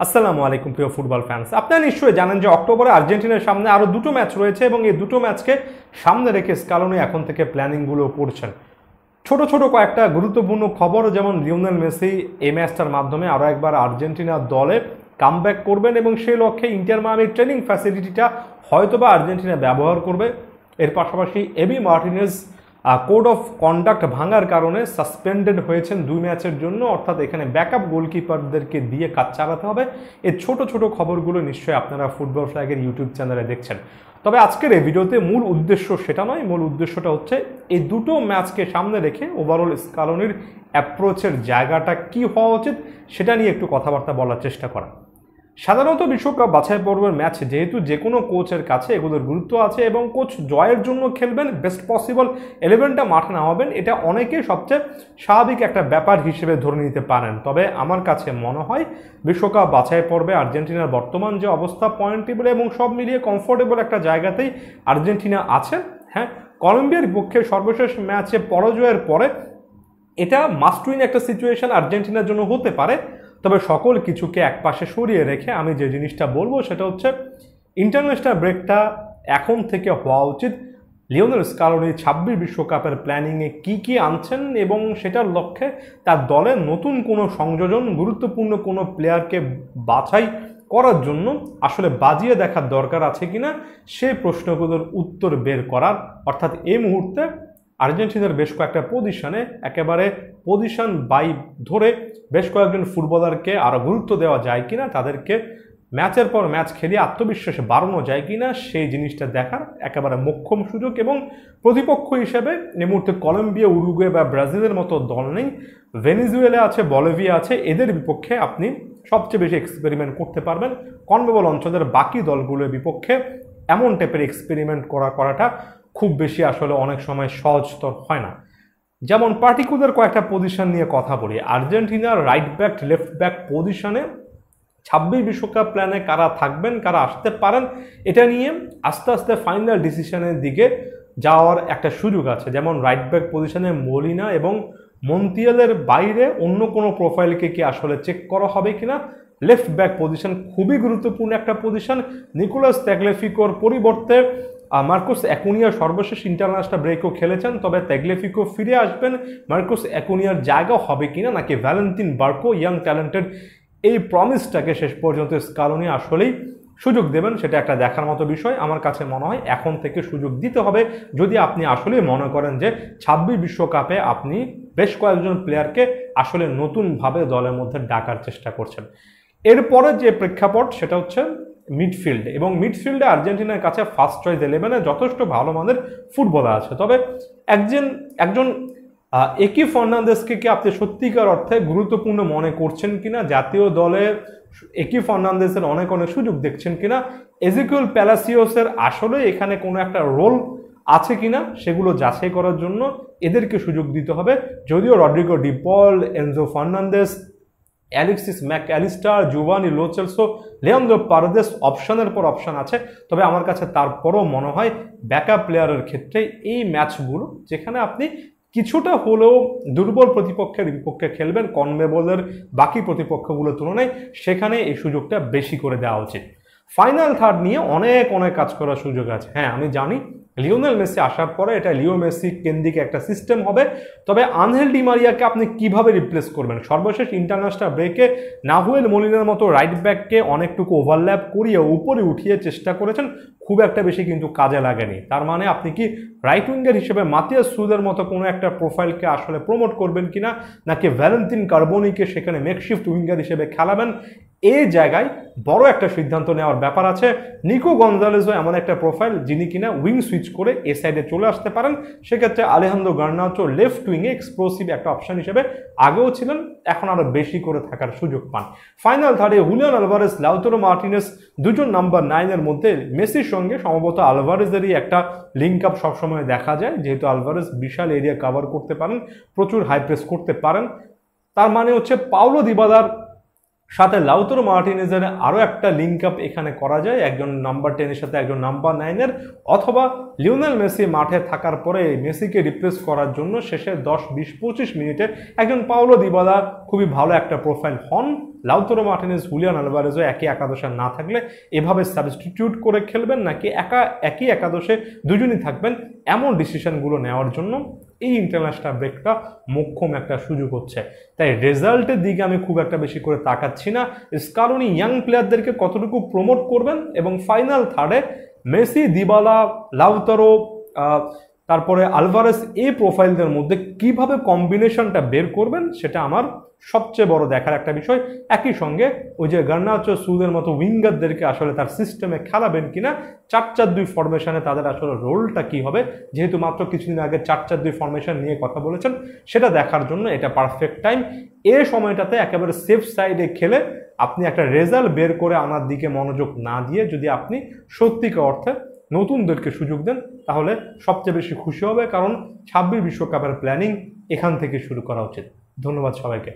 আসসালামু আলাইকুম প্রিয় ফুটবল ফ্যান্স। আপনারা নিশ্চয়ই জানেন যে অক্টোবরে আর্জেন্টিনার সামনে আরও দুটো ম্যাচ রয়েছে এবং এই দুটো ম্যাচকে সামনে রেখে স্কালোনি এখন থেকে প্ল্যানিংগুলো করছেন। ছোট ছোট কয়েকটা গুরুত্বপূর্ণ খবর, যেমন লিওনেল মেসি এই ম্যাচটার মাধ্যমে আরও একবার আর্জেন্টিনার দলে কামব্যাক করবেন এবং সেই লক্ষ্যে ইন্টার মায়ামির ট্রেনিং ফ্যাসিলিটিটা হয়তোবা আর্জেন্টিনা ব্যবহার করবে। এর পাশাপাশি AB Martinez code of conduct ভাঙার কারণে সাসপেন্ডেড হয়েছেন 2 ম্যাচের জন্য, অর্থাৎ এখানে ব্যাকআপ গোলকিপারদেরকে দিয়ে কাজ চালাতে হবে। এই ছোট ছোট খবরগুলো নিশ্চয়ই আপনারা ফুটবল ফ্ল্যাগের ইউটিউব চ্যানেলে দেখছেন। তবে আজকের এই ভিডিওতে মূল উদ্দেশ্য সেটা নয়, মূল উদ্দেশ্যটা হচ্ছে এই দুটো ম্যাচকে সামনে রেখে ওভারঅল স্কালোনির অ্যাপ্রোচের জায়গাটা কি হওয়া উচিত সেটা নিয়ে একটু কথাবার্তা বলার চেষ্টা করা। সাধারণত বিশ্বকাপ বাছাই পর্বের ম্যাচ যেহেতু যে কোনো কোচের কাছে এগুলোর গুরুত্ব আছে এবং কোচ জয়ের জন্য খেলবেন, বেস্ট পসিবল 11টা মাঠে নামাবেন, এটা অনেকেই সবচেয়ে স্বাভাবিক একটা ব্যাপার হিসেবে ধরে নিতে পারেন। তবে আমার কাছে মনে হয় বিশ্বকাপ বাছাই পর্বে আর্জেন্টিনার বর্তমান যে অবস্থা, পয়েন্ট টেবিলে এবং সব মিলিয়ে কমফোর্টেবল একটা জায়গাতেই আর্জেন্টিনা আছে। হ্যাঁ, কলম্বিয়ার বিপক্ষে সর্বশেষ ম্যাচে পরাজয়ের পরে এটা মাস্ট উইন একটা সিচুয়েশন আর্জেন্টিনার জন্য হতে পারে। তবে সকল কিছুকে একপাশে সরিয়ে রেখে আমি যে জিনিসটা বলবো সেটা হচ্ছে ইন্টারন্যাশনাল ব্রেকটা এখন থেকে হওয়া উচিত লিওনেল স্কালোনি 26 বিশ্বকাপের প্ল্যানিংয়ে কি আনছেন এবং সেটার লক্ষ্যে তার দলে নতুন কোনো সংযোজন, গুরুত্বপূর্ণ কোনো প্লেয়ারকে বাছাই করার জন্য আসলে বাজিয়ে দেখার দরকার আছে কিনা সেই প্রশ্নগুলোর উত্তর বের করার। অর্থাৎ এই মুহূর্তে আর্জেন্টিনার বেশ কয়েকটা পজিশনে একেবারে পজিশন বাই ধরে বেশ কয়েকজন ফুটবলারকে আরও গুরুত্ব দেওয়া যায় কিনা, তাদেরকে ম্যাচের পর ম্যাচ খেলিয়ে আত্মবিশ্বাসে বাড়ানো যায় কিনা সেই জিনিসটা দেখার একেবারে মোক্ষম সুযোগ। এবং প্রতিপক্ষ হিসেবে এই মুহূর্তে কলম্বিয়া, উরুগুয়ে বা ব্রাজিলের মতো দল নেই, ভেনেজুয়েলা আছে, বলিভিয়া আছে, এদের বিপক্ষে আপনি সবচেয়ে বেশি এক্সপেরিমেন্ট করতে পারবেন। কনমেবল অঞ্চলের বাকি দলগুলোর বিপক্ষে এমন টাইপের এক্সপেরিমেন্ট করাটা খুব বেশি আসলে অনেক সময় সহজতর হয় না। যেমন পার্টিকুলার কয়েকটা পজিশন নিয়ে কথা বলি। আর্জেন্টিনার রাইট ব্যাক, লেফট ব্যাক পজিশনে 26 বিশ্বকাপ প্ল্যানে কারা থাকবেন, কারা আসতে পারেন, এটা নিয়ে আস্তে আস্তে ফাইনাল ডিসিশনের দিকে যাওয়ার একটা সুযোগ আছে। যেমন রাইট ব্যাক পজিশনে মলিনা এবং মন্তিয়ালের বাইরে অন্য কোনো প্রোফাইলকে কি আসলে চেক করা হবে কিনা। লেফট ব্যাক পজিশন খুবই গুরুত্বপূর্ণ একটা পজিশন। নিকোলাস তাগলেফিকোর পরিবর্তে মার্কোস অ্যাকুনিয়া সর্বশেষ ইন্টারন্যাশনাল ব্রেকও খেলেছেন, তবে তাগলেফিকো ফিরে আসবেন, মার্কোস অ্যাকুনিয়ার জায়গা হবে কিনা, নাকি ভ্যালেন্টিন বার্কো ইয়াং ট্যালেন্টেড এই প্রমিসটাকে শেষ পর্যন্ত স্কালোনি আসলেই সুযোগ দেবেন, সেটা একটা দেখার মতো বিষয়। আমার কাছে মনে হয় এখন থেকে সুযোগ দিতে হবে যদি আপনি আসলে মনে করেন যে 26 বিশ্বকাপে আপনি বেশ কয়েকজন প্লেয়ারকে আসলে নতুনভাবে দলের মধ্যে ডাকার চেষ্টা করছেন। এরপরে যে প্রেক্ষাপট সেটা হচ্ছে মিডফিল্ড, এবং মিডফিল্ডে আর্জেন্টিনার কাছে ফার্স্ট চয়েস 11-এ যথেষ্ট ভালো মানের ফুটবলার আছে। তবে একজন একি ফার্নান্দেসকে কি আপনি সত্যিকার অর্থে গুরুত্বপূর্ণ মনে করছেন কিনা, জাতীয় দলে একি ফার্নান্দেসের অনেক সুযোগ দেখছেন কিনা, এজিকিয়েল প্যালাসিওসের আসলে এখানে কোনো একটা রোল আছে কিনা সেগুলো যাচাই করার জন্য এদেরকে সুযোগ দিতে হবে। যদিও Rodrigo de Paul, Enzo Fernandez, Alexis MacAllister, Giovani Lo Celso, Leandro Paredes অপশনের পর অপশন আছে। তবে আমার কাছে তারপরও মনে হয় ব্যাকআপ প্লেয়ারের ক্ষেত্রে এই ম্যাচগুলো যেখানে আপনি কিছুটা হলেও দুর্বল প্রতিপক্ষের বিপক্ষে খেলবেন কনমেবলের বাকি প্রতিপক্ষগুলোর তুলনায়, সেখানে এই সুযোগটা বেশি করে দেওয়া উচিত। ফাইনাল থার্ড নিয়ে অনেক কাজ করার সুযোগ আছে। হ্যাঁ, আমি জানি লিওনেল মেসি আসার পরে এটা লিও মেসি কেন্দ্রিক একটা সিস্টেম হবে। তবে আনহেল ডি মারিয়াকে আপনি কিভাবে রিপ্লেস করবেন? সর্বশেষ ইন্টারন্যাশনাল ব্রেকে নাহুয়েল মলিনার মতো রাইট ব্যাককে অনেকটুকু ওভারল্যাপ করিয়ে উপরে উঠিয়ে চেষ্টা করেছেন, খুব একটা বেশি কিন্তু কাজে লাগেনি। তার মানে আপনি কি রাইট উইঙ্গার হিসেবে মাতিয়াস সুদের মতো কোনো একটা প্রোফাইলকে আসলে প্রমোট করবেন কিনা, নাকি ভ্যালেন্টিন কার্বোনিকে সেখানে মেকশিফট উইঙ্গার হিসেবে খেলাবেন? এই জায়গায় বড় একটা সিদ্ধান্ত নেওয়ার ব্যাপার আছে। নিকো গনজালেজও এমন একটা প্রোফাইল যিনি কিনা উইং সুইচ করে এ সাইডে চলে আসতে পারেন। সেক্ষেত্রে আলেহান্দ্রো গার্নাচো লেফট উইংয়ে এক্সপ্লোসিভ একটা অপশন হিসেবে আগেও ছিলেন, এখন আরো বেশি করে থাকার সুযোগ পান। ফাইনাল থার্ডে হুলিয়ান আলভারেজ, লাউতারো মার্টিনেস, দুজন নাম্বার 9-এর মধ্যে মেসির সঙ্গে সম্ভবত আলভারেজেরই একটা লিঙ্ক আপ সবসময় দেখা যায়, যেহেতু আলভারেজ বিশাল এরিয়া কভার করতে পারেন, প্রচুর হাই প্রেস করতে পারেন। তার মানে হচ্ছে পাওলো দিবালার সাথে লাউতারো মার্টিনেজের আরও একটা লিঙ্ক আপ এখানে করা যায়, একজন নাম্বার 10-এর সাথে একজন নাম্বার 9-এর, অথবা লিওনেল মেসি মাঠে থাকার পরে মেসিকে রিপ্লেস করার জন্য শেষে 10, 20, 25 মিনিটে একজন পাওলো দিবালা খুবই ভালো একটা প্রোফাইল হন লাউতারো মার্টিনেজ, হুলিয়ান আলভারেজও একই একাদশে না থাকলে এভাবে সাবস্টিটিউট করে খেলবেন নাকি একই একাদশে দুজনই থাকবেন, এমন ডিসিশনগুলো নেওয়ার জন্য এই ইন্টারন্যাশনাল ব্রেকটা মোক্ষম একটা সুযোগ হচ্ছে। তাই রেজাল্টের দিকে আমি খুব একটা বেশি করে তাকাচ্ছি না। স্কালোনি ইয়াং প্লেয়ারদেরকে কতটুকু প্রমোট করবেন এবং ফাইনাল থার্ডে মেসি, দিবালা, লাউতারো, তারপরে আলভারেস, এই প্রোফাইলদের মধ্যে কিভাবে কম্বিনেশনটা বের করবেন সেটা আমার সবচেয়ে বড় দেখার একটা বিষয়। একই সঙ্গে ওই যে গার্নাচো, সুদের মতো উইঙ্গারদেরকে আসলে তার সিস্টেমে খেলাবেন কিনা, 4-4-2 ফরমেশনে তাদের আসলে রোলটা কি হবে, যেহেতু মাত্র কিছুদিন আগে 4-4-2 ফরমেশন নিয়ে কথা বলেছেন, সেটা দেখার জন্য এটা পারফেক্ট টাইম। এই সময়টাতে একেবারে সেফ সাইডে খেলে আপনি একটা রেজাল্ট বের করে আনার দিকে মনোযোগ না দিয়ে যদি আপনি সত্যিকার অর্থে নতুনদেরকে সুযোগ দেন তাহলে সবচেয়ে বেশি খুশি হবে, কারণ 26 বিশ্বকাপের প্ল্যানিং এখান থেকে শুরু করা উচিত। ধন্যবাদ সবাইকে।